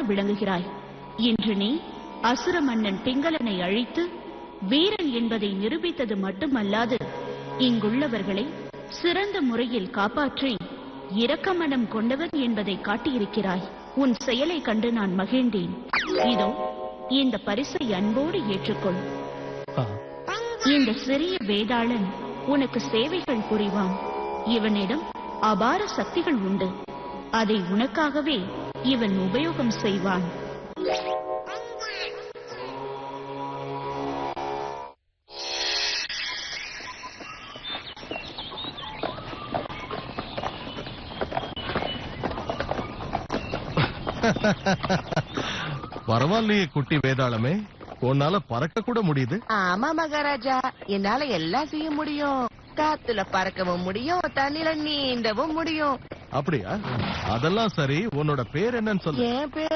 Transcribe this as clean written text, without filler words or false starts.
விளங்குகிறாய். இன்று நீ அசுர மன்னன் பிங்களனை அழித்து வீரன் என்பதை நிரூபித்தது மட்டுமல்லாது இங்குள்ளவர்களை சிறந்த முறையில் காப்பாற்றி இரக்கமனம் கொண்டவன் என்பதை காட்டியிருக்கிறாய். உன் செயலை கண்டு நான் மகிழ்ந்தேன். இதோ இந்த பரிசை அன்போடு ஏற்றுக்கொள். இந்த சிறிய வேதாளன் உனக்கு சேவைகள் புரிவான். இவனிடம் அபார சக்திகள் உண்டு. அதை உனக்காகவே இவன் உபயோகம் செய்வான். பரவாயில்லையே குட்டி வேதாளமே, உன்னால பறக்க கூட முடியுது. ஆமா மகாராஜா, என்னால எல்லாம் செய்ய முடியும். காத்துல பறக்கவும் முடியும், தண்ணில நீந்தவும் முடியும். அப்படியா? அதெல்லாம் சரி, உன்னோட பேர் என்னன்னு சொல்லு. என் பேரு